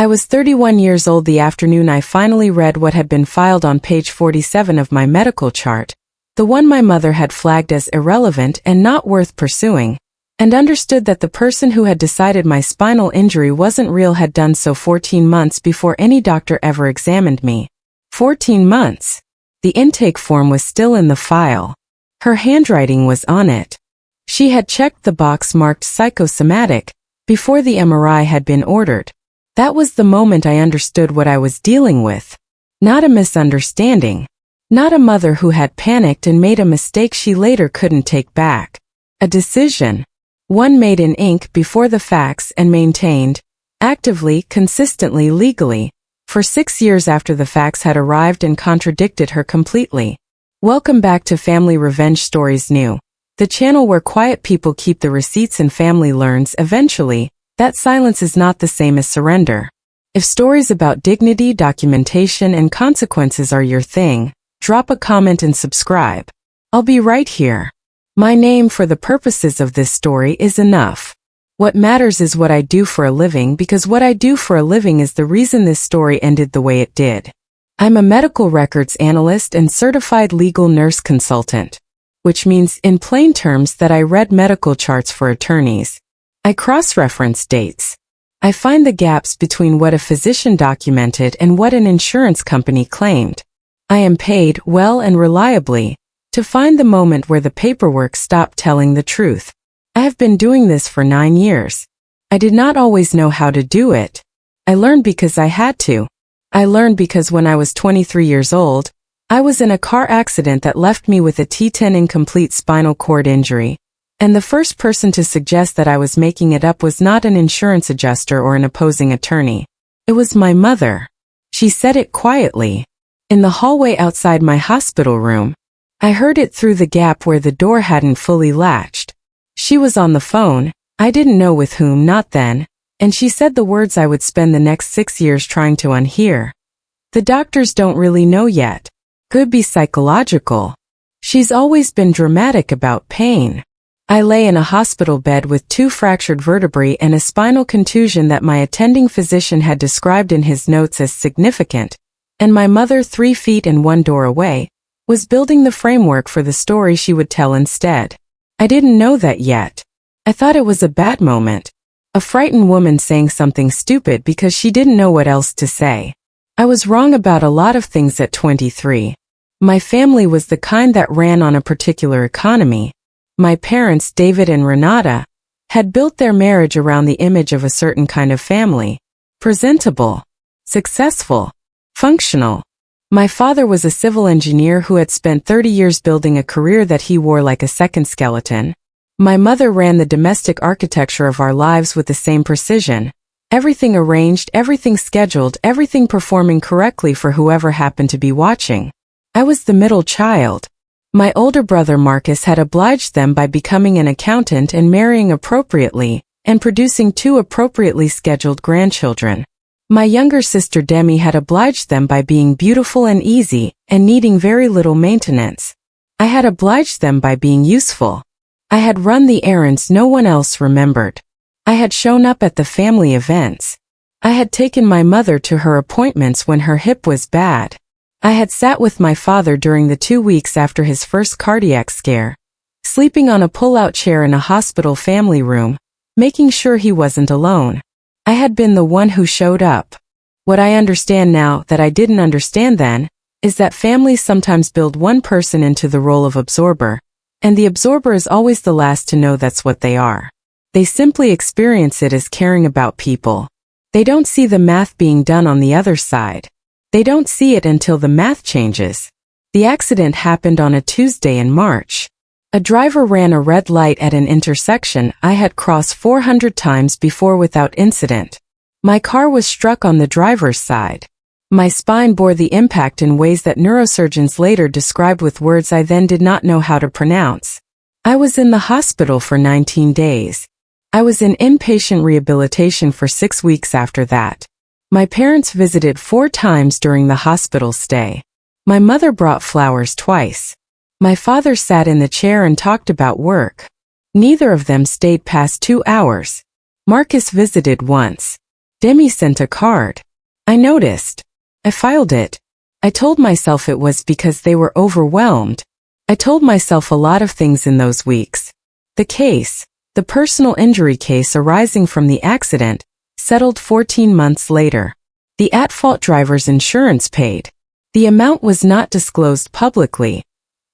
I was 31 years old the afternoon I finally read what had been filed on page 47 of my medical chart, the one my mother had flagged as irrelevant and not worth pursuing, and understood that the person who had decided my spinal injury wasn't real had done so 14 months before any doctor ever examined me. 14 months. The intake form was still in the file. Her handwriting was on it. She had checked the box marked psychosomatic before the MRI had been ordered. That was the moment I understood what I was dealing with. Not a misunderstanding. Not a mother who had panicked and made a mistake she later couldn't take back. A decision. One made in ink before the facts and maintained, actively, consistently, legally, for 6 years after the facts had arrived and contradicted her completely. Welcome back to Family Revenge Stories New, the channel where quiet people keep the receipts and family learns eventually that silence is not the same as surrender. If stories about dignity, documentation, and consequences are your thing, drop a comment and subscribe. I'll be right here. My name for the purposes of this story is enough. What matters is what I do for a living, because what I do for a living is the reason this story ended the way it did. I'm a medical records analyst and certified legal nurse consultant, which means in plain terms that I read medical charts for attorneys. I cross-reference dates. I find the gaps between what a physician documented and what an insurance company claimed. I am paid well and reliably to find the moment where the paperwork stopped telling the truth. I have been doing this for 9 years. I did not always know how to do it. I learned because I had to. I learned because when I was 23 years old, I was in a car accident that left me with a T10 incomplete spinal cord injury. And the first person to suggest that I was making it up was not an insurance adjuster or an opposing attorney. It was my mother. She said it quietly. In the hallway outside my hospital room. I heard it through the gap where the door hadn't fully latched. She was on the phone, I didn't know with whom, not then, and she said the words I would spend the next 6 years trying to unhear. The doctors don't really know yet. Could be psychological. She's always been dramatic about pain. I lay in a hospital bed with 2 fractured vertebrae and a spinal contusion that my attending physician had described in his notes as significant, and my mother, 3 feet and 1 door away, was building the framework for the story she would tell instead. I didn't know that yet. I thought it was a bad moment. A frightened woman saying something stupid because she didn't know what else to say. I was wrong about a lot of things at 23. My family was the kind that ran on a particular economy. My parents, David and Renata, had built their marriage around the image of a certain kind of family. Presentable. Successful. Functional. My father was a civil engineer who had spent 30 years building a career that he wore like a second skeleton. My mother ran the domestic architecture of our lives with the same precision. Everything arranged, everything scheduled, everything performing correctly for whoever happened to be watching. I was the middle child. My older brother Marcus had obliged them by becoming an accountant and marrying appropriately, and producing 2 appropriately scheduled grandchildren. My younger sister Demi had obliged them by being beautiful and easy, and needing very little maintenance. I had obliged them by being useful. I had run the errands no one else remembered. I had shown up at the family events. I had taken my mother to her appointments when her hip was bad. I had sat with my father during the 2 weeks after his first cardiac scare, sleeping on a pull-out chair in a hospital family room, making sure he wasn't alone. I had been the one who showed up. What I understand now that I didn't understand then, is that families sometimes build one person into the role of absorber, and the absorber is always the last to know that's what they are. They simply experience it as caring about people. They don't see the math being done on the other side. They don't see it until the math changes. The accident happened on a Tuesday in March. A driver ran a red light at an intersection I had crossed 400 times before without incident. My car was struck on the driver's side. My spine bore the impact in ways that neurosurgeons later described with words I then did not know how to pronounce. I was in the hospital for 19 days. I was in inpatient rehabilitation for 6 weeks after that. My parents visited 4 times during the hospital stay. My mother brought flowers twice. My father sat in the chair and talked about work. Neither of them stayed past 2 hours. Marcus visited once. Demi sent a card. I noticed. I filed it. I told myself it was because they were overwhelmed. I told myself a lot of things in those weeks. The case, the personal injury case arising from the accident, settled 14 months later. The at-fault driver's insurance paid. The amount was not disclosed publicly.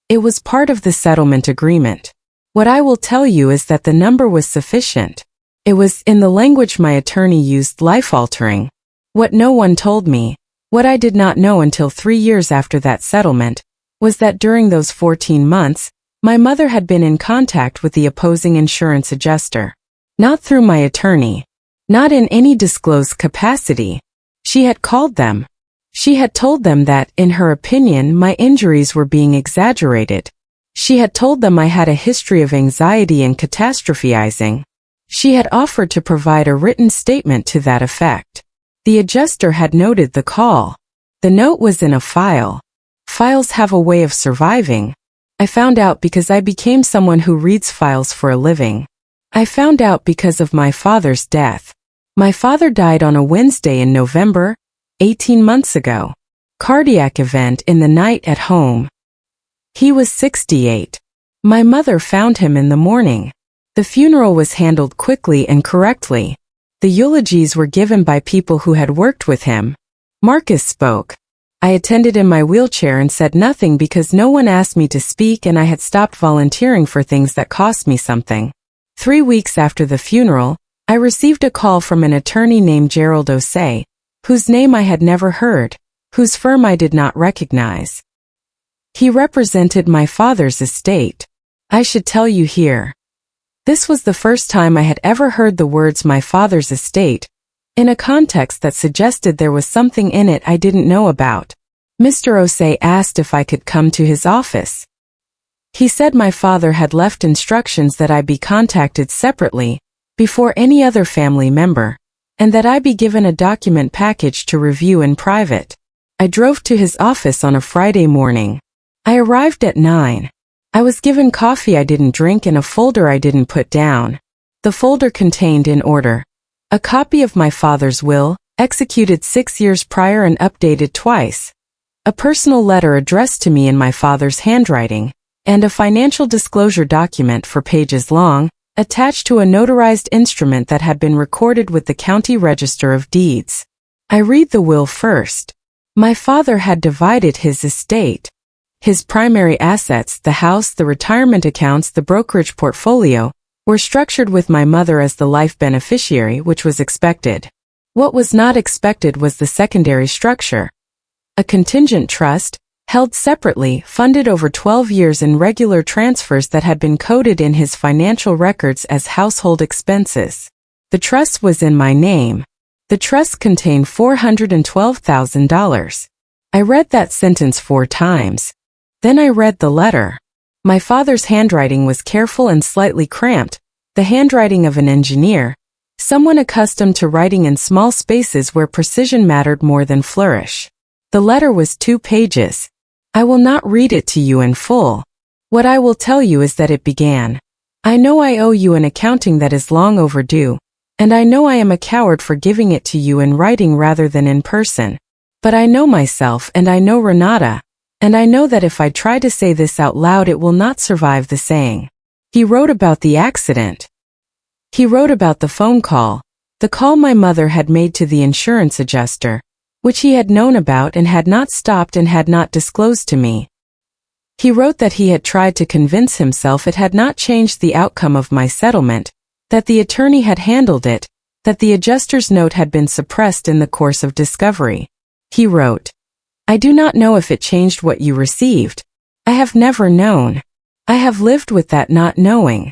It was part of the settlement agreement. What I will tell you is that the number was sufficient. It was, in the language my attorney used, life-altering. What no one told me, what I did not know until 3 years after that settlement, was that during those 14 months, my mother had been in contact with the opposing insurance adjuster. Not through my attorney. Not in any disclosed capacity. She had called them. She had told them that, in her opinion, my injuries were being exaggerated. She had told them I had a history of anxiety and catastrophizing. She had offered to provide a written statement to that effect. The adjuster had noted the call. The note was in a file. Files have a way of surviving. I found out because I became someone who reads files for a living. I found out because of my father's death. My father died on a Wednesday in November, 18 months ago. Cardiac event in the night at home. He was 68. My mother found him in the morning. The funeral was handled quickly and correctly. The eulogies were given by people who had worked with him. Marcus spoke. I attended in my wheelchair and said nothing because no one asked me to speak, and I had stopped volunteering for things that cost me something. 3 weeks after the funeral, I received a call from an attorney named Gerald Osei, whose name I had never heard, whose firm I did not recognize. He represented my father's estate. I should tell you here. This was the first time I had ever heard the words "my father's estate" in a context that suggested there was something in it I didn't know about. Mr. Osei asked if I could come to his office. He said my father had left instructions that I be contacted separately, before any other family member, and that I be given a document package to review in private. I drove to his office on a Friday morning. I arrived at 9. I was given coffee I didn't drink and a folder I didn't put down. The folder contained, in order, a copy of my father's will, executed 6 years prior and updated twice, a personal letter addressed to me in my father's handwriting, and a financial disclosure document 4 pages long, attached to a notarized instrument that had been recorded with the County Register of Deeds. I read the will first. My father had divided his estate. His primary assets, the house, the retirement accounts, the brokerage portfolio, were structured with my mother as the life beneficiary, which was expected. What was not expected was the secondary structure. A contingent trust, held separately, funded over 12 years in regular transfers that had been coded in his financial records as household expenses. The trust was in my name. The trust contained $412,000. I read that sentence 4 times. Then I read the letter. My father's handwriting was careful and slightly cramped, the handwriting of an engineer, someone accustomed to writing in small spaces where precision mattered more than flourish. The letter was 2 pages. I will not read it to you in full. What I will tell you is that it began. I know I owe you an accounting that is long overdue, and I know I am a coward for giving it to you in writing rather than in person. But I know myself and I know Renata. And I know that if I try to say this out loud it will not survive the saying. He wrote about the accident. He wrote about the phone call, the call my mother had made to the insurance adjuster, which he had known about and had not stopped and had not disclosed to me. He wrote that he had tried to convince himself it had not changed the outcome of my settlement, that the attorney had handled it, that the adjuster's note had been suppressed in the course of discovery. He wrote, I do not know if it changed what you received. I have never known. I have lived with that not knowing.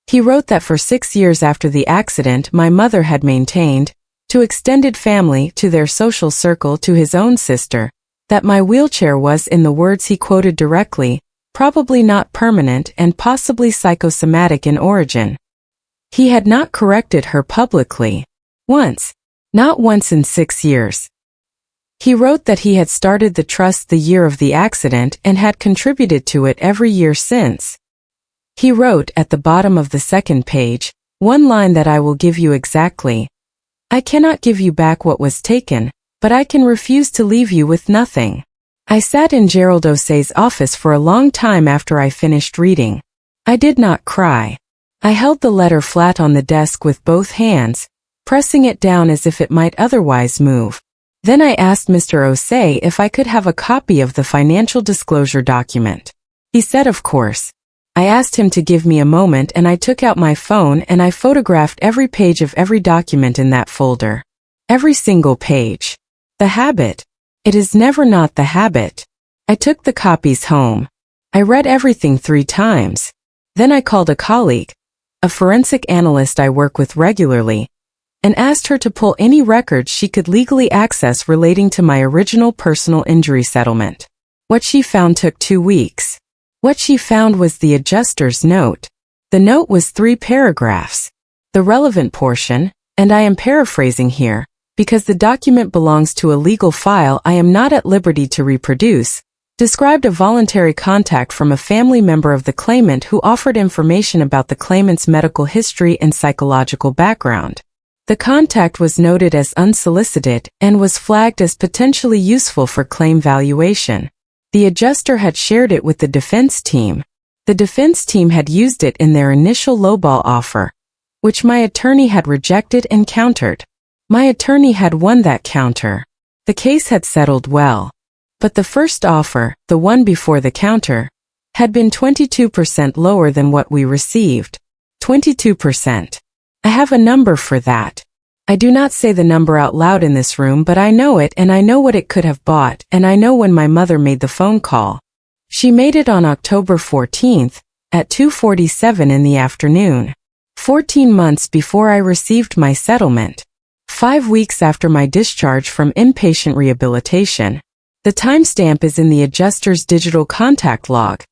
He wrote that for 6 years after the accident my mother had maintained, to extended family, to their social circle, to his own sister, that my wheelchair was, in the words he quoted directly, probably not permanent and possibly psychosomatic in origin. He had not corrected her publicly. Once. Not once in 6 years. He wrote that he had started the trust the year of the accident and had contributed to it every year since. He wrote at the bottom of the 2nd page, one line that I will give you exactly. I cannot give you back what was taken, but I can refuse to leave you with nothing. I sat in Gerald O'Sea's office for a long time after I finished reading. I did not cry. I held the letter flat on the desk with both hands, pressing it down as if it might otherwise move. Then I asked Mr. O'Sea if I could have a copy of the financial disclosure document. He said of course. I asked him to give me a moment and I took out my phone and I photographed every page of every document in that folder. Every single page. The habit. It is never not the habit. I took the copies home. I read everything 3 times. Then I called a colleague, a forensic analyst I work with regularly, and asked her to pull any records she could legally access relating to my original personal injury settlement. What she found took 2 weeks. What she found was the adjuster's note. The note was 3 paragraphs. The relevant portion, and I am paraphrasing here, because the document belongs to a legal file I am not at liberty to reproduce, described a voluntary contact from a family member of the claimant who offered information about the claimant's medical history and psychological background. The contact was noted as unsolicited and was flagged as potentially useful for claim valuation. The adjuster had shared it with the defense team. The defense team had used it in their initial lowball offer, which my attorney had rejected and countered. My attorney had won that counter. The case had settled well. But the first offer, the one before the counter, had been 22% lower than what we received. 22%. I have a number for that. I do not say the number out loud in this room, but I know it and I know what it could have bought, and I know when my mother made the phone call. She made it on October 14th, at 2:47 in the afternoon. 14 months before I received my settlement. 5 weeks after my discharge from inpatient rehabilitation. The timestamp is in the adjuster's digital contact log,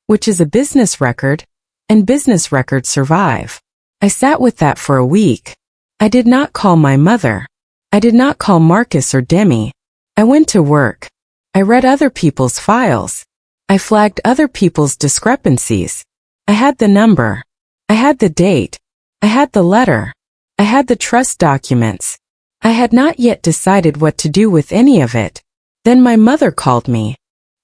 which is a business record, and business records survive. I sat with that for a week. I did not call my mother. I did not call Marcus or Demi. I went to work. I read other people's files. I flagged other people's discrepancies. I had the number. I had the date. I had the letter. I had the trust documents. I had not yet decided what to do with any of it. Then my mother called me.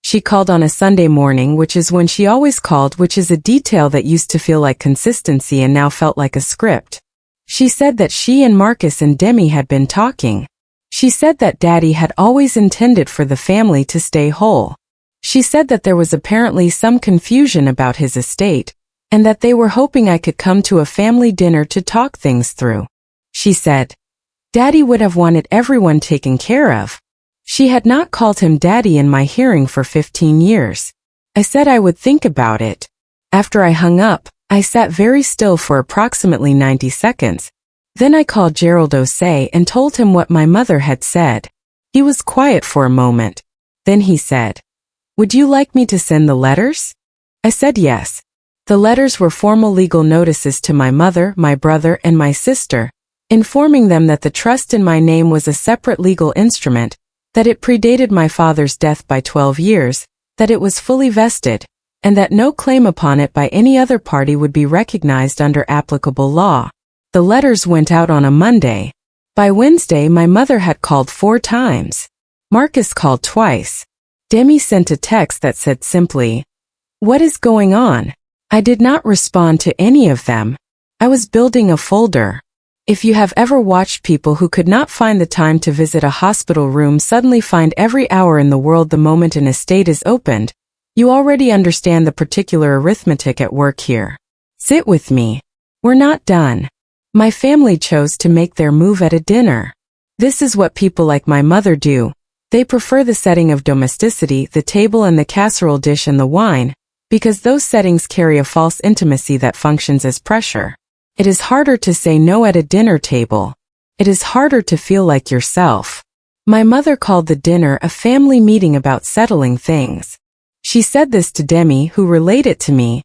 She called on a Sunday morning, which is when she always called, which is a detail that used to feel like consistency and now felt like a script. She said that she and Marcus and Demi had been talking. She said that Daddy had always intended for the family to stay whole. She said that there was apparently some confusion about his estate, and that they were hoping I could come to a family dinner to talk things through. She said, Daddy would have wanted everyone taken care of. She had not called him Daddy in my hearing for 15 years. I said I would think about it. After I hung up, I sat very still for approximately 90 seconds. Then I called Gerald O'Sea and told him what my mother had said. He was quiet for a moment. Then he said, Would you like me to send the letters? I said yes. The letters were formal legal notices to my mother, my brother, and my sister, informing them that the trust in my name was a separate legal instrument, that it predated my father's death by 12 years, that it was fully vested, and that no claim upon it by any other party would be recognized under applicable law. The letters went out on a Monday. By Wednesday, my mother had called 4 times. Marcus called twice. Demi sent a text that said simply, What is going on? I did not respond to any of them. I was building a folder. If you have ever watched people who could not find the time to visit a hospital room suddenly find every hour in the world the moment an estate is opened, you already understand the particular arithmetic at work here. Sit with me. We're not done. My family chose to make their move at a dinner. This is what people like my mother do. They prefer the setting of domesticity, the table and the casserole dish and the wine, because those settings carry a false intimacy that functions as pressure. It is harder to say no at a dinner table. It is harder to feel like yourself. My mother called the dinner a family meeting about settling things. She said this to Demi, who relayed it to me,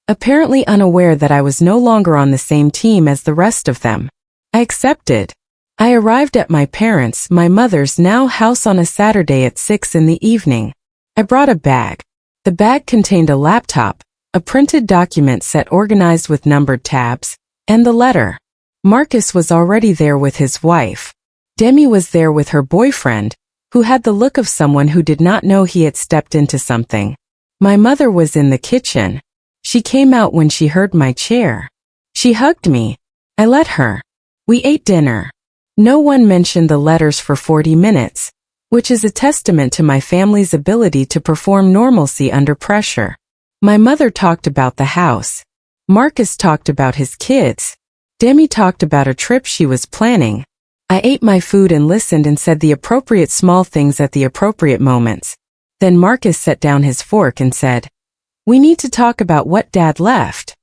apparently unaware that I was no longer on the same team as the rest of them. I accepted. I arrived at my parents', my mother's now house on a Saturday at 6 in the evening. I brought a bag. The bag contained a laptop, a printed document set organized with numbered tabs, and the letter. Marcus was already there with his wife. Demi was there with her boyfriend, who had the look of someone who did not know he had stepped into something. My mother was in the kitchen. She came out when she heard my chair. She hugged me. I let her. We ate dinner. No one mentioned the letters for 40 minutes, which is a testament to my family's ability to perform normalcy under pressure. My mother talked about the house. Marcus talked about his kids. Demi talked about a trip she was planning. I ate my food and listened and said the appropriate small things at the appropriate moments. Then Marcus set down his fork and said, "We need to talk about what Dad left."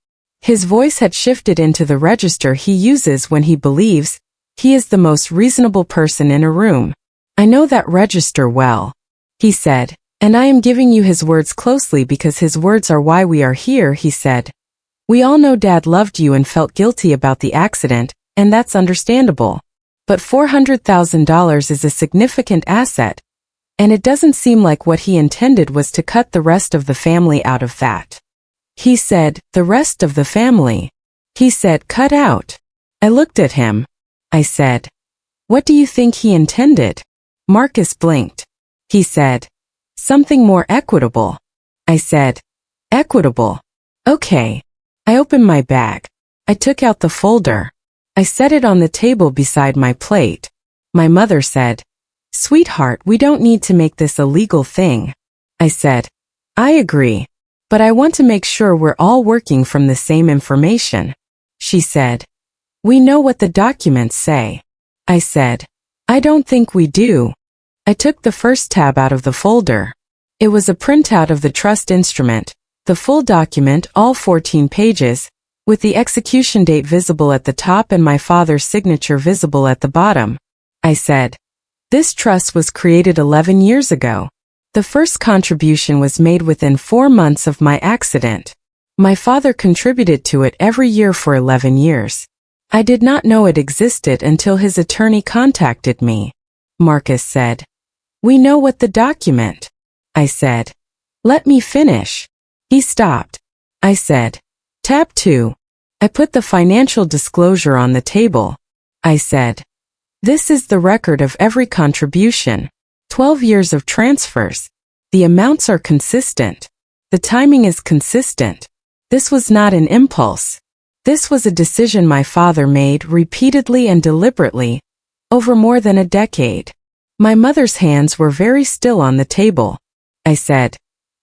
His voice had shifted into the register he uses when he believes he is the most reasonable person in a room. "I know that register well," he said, "and I am giving you his words closely because his words are why we are here," he said. "We all know Dad loved you and felt guilty about the accident, and that's understandable. But $400,000 is a significant asset, and it doesn't seem like what he intended was to cut the rest of the family out of that." He said, "The rest of the family?" He said, "Cut out." I looked at him. I said, "What do you think he intended?" Marcus blinked. He said, "Something more equitable." I said, "Equitable? Okay." I opened my bag. I took out the folder. I set it on the table beside my plate. My mother said, "Sweetheart, we don't need to make this a legal thing." I said, "I agree. But I want to make sure we're all working from the same information." She said, "We know what the documents say." I said, "I don't think we do." I took the first tab out of the folder. It was a printout of the trust instrument, the full document, all 14 pages, with the execution date visible at the top and my father's signature visible at the bottom. I said, "This trust was created 11 years ago. The first contribution was made within 4 months of my accident. My father contributed to it every year for 11 years. I did not know it existed until his attorney contacted me." Marcus said, "We know what the document." I said, "Let me finish." He stopped. I said, "Tab 2. I put the financial disclosure on the table. I said, "This is the record of every contribution. 12 years of transfers. The amounts are consistent. The timing is consistent. This was not an impulse. This was a decision my father made repeatedly and deliberately, over more than a decade." My mother's hands were very still on the table. I said,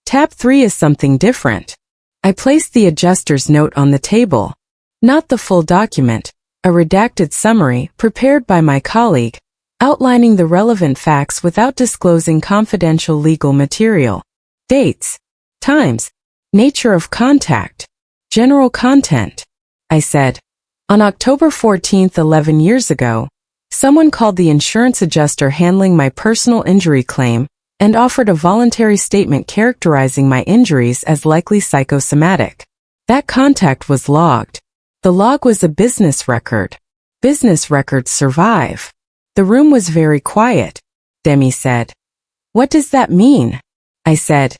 "Tab 3 is something different." I placed the adjuster's note on the table. Not the full document, a redacted summary prepared by my colleague, outlining the relevant facts without disclosing confidential legal material. Dates, times, nature of contact, general content. I said, "On October 14th, 11 years ago, someone called the insurance adjuster handling my personal injury claim and offered a voluntary statement characterizing my injuries as likely psychosomatic. That contact was logged. The log was a business record. Business records survive." The room was very quiet. Demi said, "What does that mean?" I said,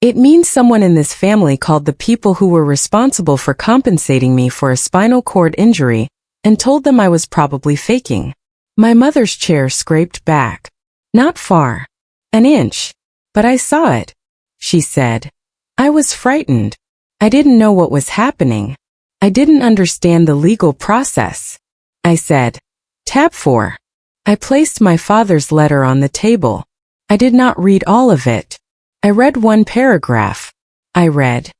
"It means someone in this family called the people who were responsible for compensating me for a spinal cord injury and told them I was probably faking." My mother's chair scraped back. "Not far. An inch. But I saw it," she said. I was frightened. I didn't know what was happening. I didn't understand the legal process. I said, "Tab 4. I placed my father's letter on the table. I did not read all of it. I read one paragraph. I read,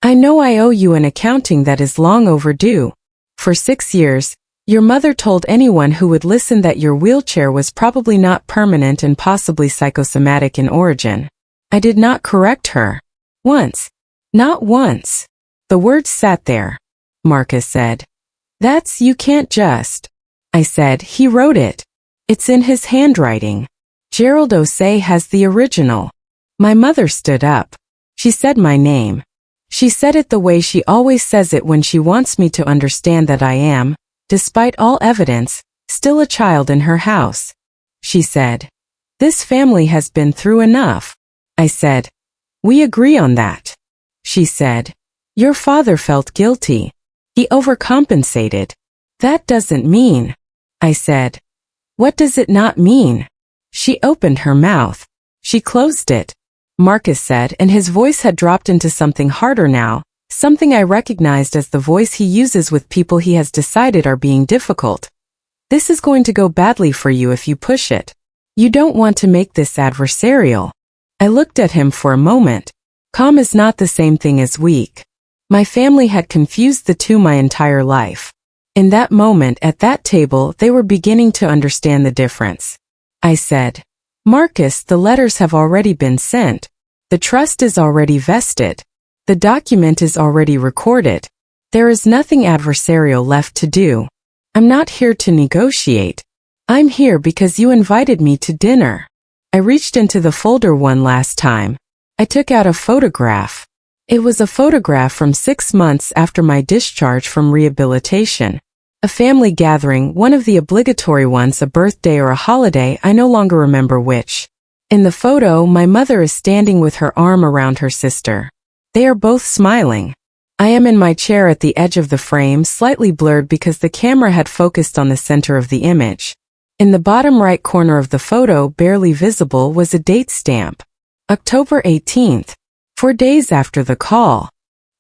"I know I owe you an accounting that is long overdue. For 6 years, your mother told anyone who would listen that your wheelchair was probably not permanent and possibly psychosomatic in origin. I did not correct her. Once. Not once." The words sat there. Marcus said, You can't just." I said, "He wrote it. It's in his handwriting. Gerald Osei has the original." My mother stood up. She said my name. She said it the way she always says it when she wants me to understand that I am, despite all evidence, still a child in her house. She said, "This family has been through enough." I said, "We agree on that." She said, "Your father felt guilty. He overcompensated. That doesn't mean, I said. What does it not mean? She opened her mouth. She closed it, Marcus said, and his voice had dropped into something harder now, something I recognized as the voice he uses with people he has decided are being difficult. This is going to go badly for you if you push it. You don't want to make this adversarial. I looked at him for a moment. Calm is not the same thing as weak. My family had confused the two my entire life. In that moment at that table, they were beginning to understand the difference. I said, Marcus, the letters have already been sent. The trust is already vested. The document is already recorded. There is nothing adversarial left to do. I'm not here to negotiate. I'm here because you invited me to dinner. I reached into the folder one last time. I took out a photograph. It was a photograph from 6 months after my discharge from rehabilitation. A family gathering, one of the obligatory ones, a birthday or a holiday, I no longer remember which. In the photo, my mother is standing with her arm around her sister. They are both smiling. I am in my chair at the edge of the frame, slightly blurred because the camera had focused on the center of the image. In the bottom right corner of the photo, barely visible, was a date stamp. October 18th. 4 days after the call.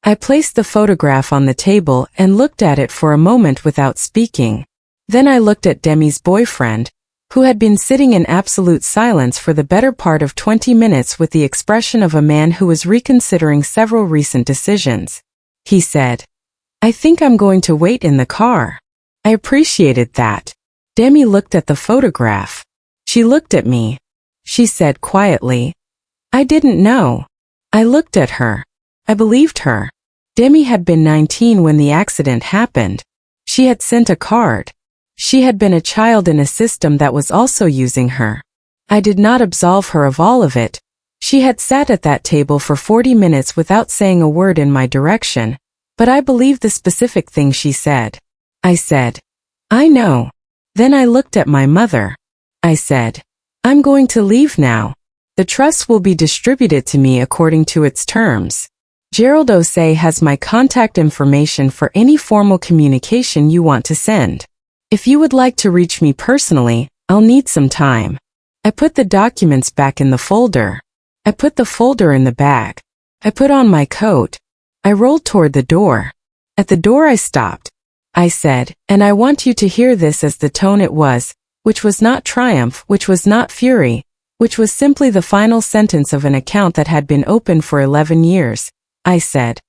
I placed the photograph on the table and looked at it for a moment without speaking. Then I looked at Demi's boyfriend, who had been sitting in absolute silence for the better part of 20 minutes with the expression of a man who was reconsidering several recent decisions. He said, I think I'm going to wait in the car. I appreciated that. Demi looked at the photograph. She looked at me. She said quietly, I didn't know. I looked at her. I believed her. Demi had been 19 when the accident happened. She had sent a card. She had been a child in a system that was also using her. I did not absolve her of all of it. She had sat at that table for 40 minutes without saying a word in my direction, but I believed the specific thing she said. I said, I know. Then I looked at my mother. I said, I'm going to leave now. The trust will be distributed to me according to its terms. Gerald Osei has my contact information for any formal communication you want to send. If you would like to reach me personally, I'll need some time. I put the documents back in the folder. I put the folder in the bag. I put on my coat. I rolled toward the door. At the door I stopped. I said, and I want you to hear this as the tone it was, which was not triumph, which was not fury, which was simply the final sentence of an account that had been open for 11 years. I said.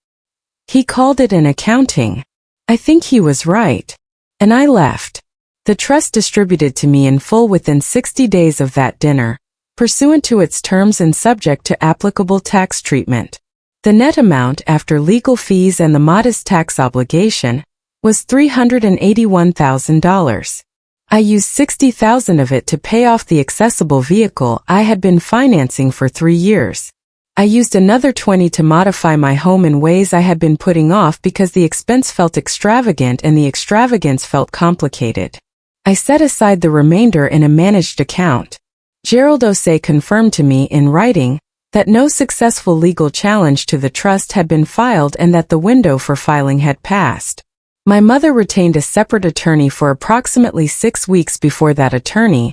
He called it an accounting. I think he was right. And I left. The trust distributed to me in full within 60 days of that dinner, pursuant to its terms and subject to applicable tax treatment. The net amount after legal fees and the modest tax obligation was $381,000. I used $60,000 of it to pay off the accessible vehicle I had been financing for 3 years. I used another $20,000 to modify my home in ways I had been putting off because the expense felt extravagant and the extravagance felt complicated. I set aside the remainder in a managed account. Gerald Osei confirmed to me in writing that no successful legal challenge to the trust had been filed and that the window for filing had passed. My mother retained a separate attorney for approximately 6 weeks before that attorney,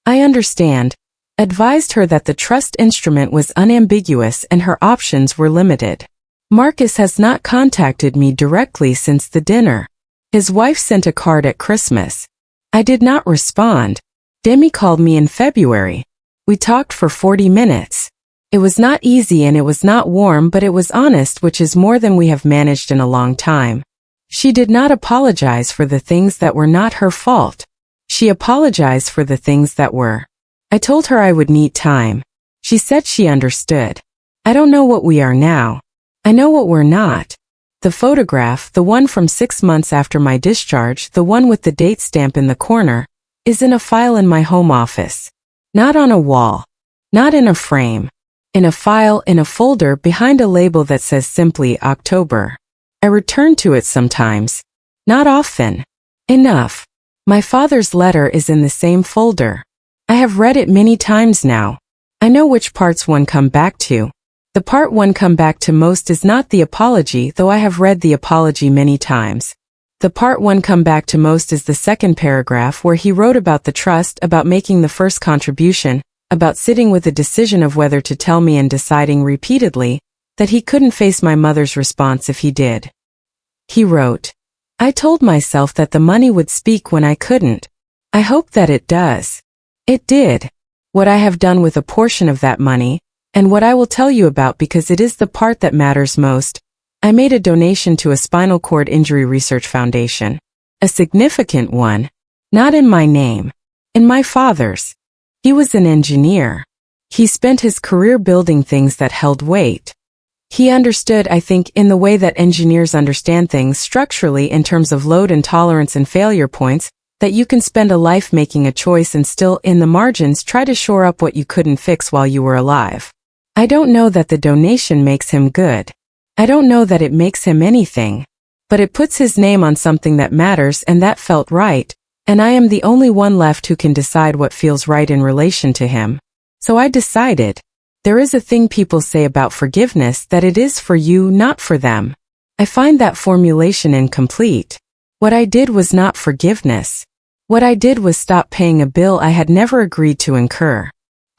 I understand, advised her that the trust instrument was unambiguous and her options were limited. Marcus has not contacted me directly since the dinner. His wife sent a card at Christmas. I did not respond. Demi called me in February. We talked for 40 minutes. It was not easy and it was not warm, but it was honest, which is more than we have managed in a long time. She did not apologize for the things that were not her fault. She apologized for the things that were. I told her I would need time. She said she understood. I don't know what we are now. I know what we're not. The photograph, the one from 6 months after my discharge, the one with the date stamp in the corner, is in a file in my home office. Not on a wall. Not in a frame. In a file, in a folder, behind a label that says simply October. I return to it sometimes. Not often. Enough. My father's letter is in the same folder. I have read it many times now. I know which parts one come back to. The part one come back to most is not the apology, though I have read the apology many times. The part one come back to most is the second paragraph where he wrote about the trust, about making the first contribution, about sitting with the decision of whether to tell me and deciding repeatedly that he couldn't face my mother's response if he did. He wrote, "I told myself that the money would speak when I couldn't. I hope that it does. It did. What I have done with a portion of that money, and what I will tell you about because it is the part that matters most, I made a donation to a spinal cord injury research foundation. A significant one. Not in my name. In my father's. He was an engineer. He spent his career building things that held weight. He understood, I think, in the way that engineers understand things structurally in terms of load and tolerance and failure points, that you can spend a life making a choice and still, in the margins, try to shore up what you couldn't fix while you were alive. I don't know that the donation makes him good. I don't know that it makes him anything. But it puts his name on something that matters, and that felt right, and I am the only one left who can decide what feels right in relation to him. So I decided. There is a thing people say about forgiveness, that it is for you, not for them. I find that formulation incomplete. What I did was not forgiveness. What I did was stop paying a bill I had never agreed to incur.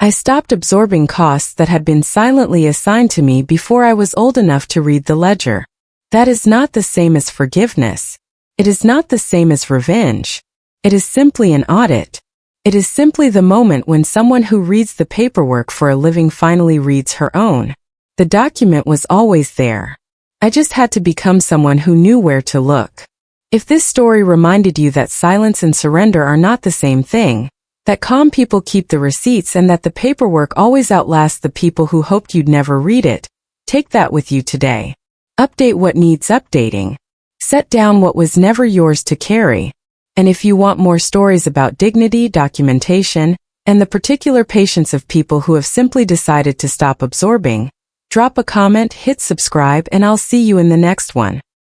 I stopped absorbing costs that had been silently assigned to me before I was old enough to read the ledger. That is not the same as forgiveness. It is not the same as revenge. It is simply an audit. It is simply the moment when someone who reads the paperwork for a living finally reads her own. The document was always there. I just had to become someone who knew where to look. If this story reminded you that silence and surrender are not the same thing, that calm people keep the receipts and that the paperwork always outlasts the people who hoped you'd never read it, take that with you today. Update what needs updating. Set down what was never yours to carry. And if you want more stories about dignity, documentation, and the particular patience of people who have simply decided to stop absorbing, drop a comment, hit subscribe, and I'll see you in the next one.